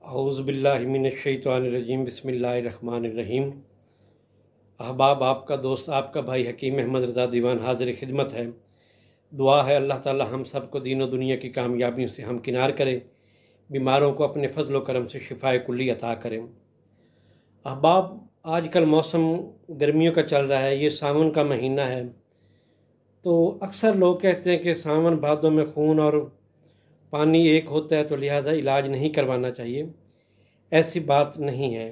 औज़ुबिल्लाहिमिनश्शैतानिर्रजीम बिस्मिल्लाहिर्रहमानिर्रहीम। अहबाब, आपका दोस्त आपका भाई हकीम अहमद रज़ा दीवान हाज़िर खिदमत है। दुआ है अल्लाह ताला हम सबको दीन और दुनिया की कामयाबियों से हमकिनार करे, बीमारों को अपने फजल व करम से शिफाए कुल्ली अता करें। अहबाब, आजकल मौसम गर्मियों का चल रहा है, ये सावन का महीना है। तो अक्सर लोग कहते हैं कि सावन भादों में खून और पानी एक होता है, तो लिहाजा इलाज नहीं करवाना चाहिए। ऐसी बात नहीं है।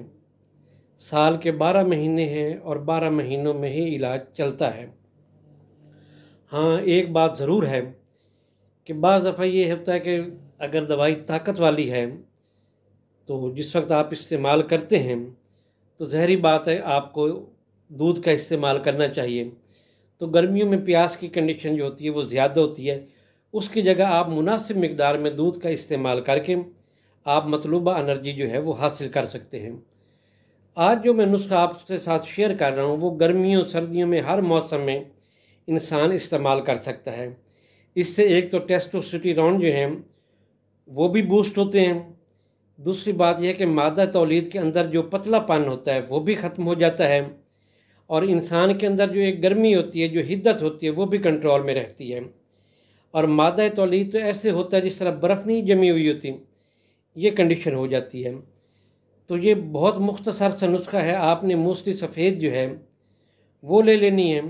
साल के 12 महीने हैं और 12 महीनों में ही इलाज चलता है। हाँ, एक बात ज़रूर है कि बाज़ दफ़ा ये होता है कि अगर दवाई ताकत वाली है तो जिस वक्त आप इस्तेमाल करते हैं तो ज़हरी बात है, आपको दूध का इस्तेमाल करना चाहिए। तो गर्मियों में प्यास की कंडीशन जो होती है वो ज़्यादा होती है, उसकी जगह आप मुनासिब मिकदार में दूध का इस्तेमाल करके आप मतलूबा एनर्जी जो है वो हासिल कर सकते हैं। आज जो मैं नुस्खा आपके साथ शेयर कर रहा हूँ वो गर्मियों सर्दियों में हर मौसम में इंसान इस्तेमाल कर सकता है। इससे एक तो टेस्टोस्टेरोन जो है वो भी बूस्ट होते हैं। दूसरी बात यह है कि मादा तौलीद के अंदर जो पतलापन होता है वो भी ख़त्म हो जाता है और इंसान के अंदर जो एक गर्मी होती है, जो हिद्दत होती है, वो भी कंट्रोल में रहती है। और मादा तौलीद तो ऐसे होता है जिस तरह बर्फ़ नहीं जमी हुई होती, ये कंडीशन हो जाती है। तो ये बहुत मुख्तसर सा नुस्खा है। आपने मूसली सफ़ेद जो है वो ले लेनी है।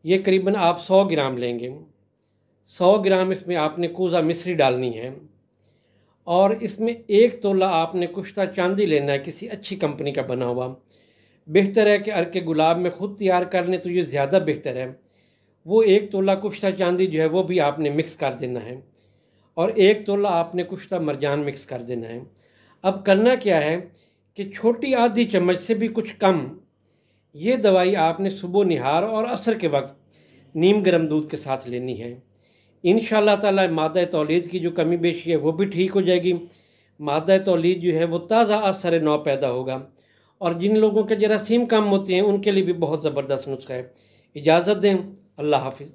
ये करीबन आप 100 ग्राम लेंगे। 100 ग्राम इसमें आपने कूज़ा मिश्री डालनी है और इसमें 1 तोला आपने कुश्ता चांदी लेना है, किसी अच्छी कंपनी का बना हुआ। बेहतर है कि अर्के गुलाब में ख़ुद तैयार कर लें तो ये ज़्यादा बेहतर है। वो 1 तोला कुश्ता चांदी जो है वो भी आपने मिक्स कर देना है और 1 तोला आपने कुश्ता मरजान मिक्स कर देना है। अब करना क्या है कि छोटी आधी चम्मच से भी कुछ कम ये दवाई आपने सुबह निहार और असर के वक्त नीम गर्म दूध के साथ लेनी है। इंशाअल्लाह ताला मादा तौलीद की जो कमी बेशी है वो भी ठीक हो जाएगी। मादा तौलीद जो है वो ताज़ा असर नौ पैदा होगा और जिन लोगों के जरासीम कम होते हैं उनके लिए भी बहुत ज़बरदस्त नुस्खा है। इजाज़त दें, अल्लाह हाफिज़।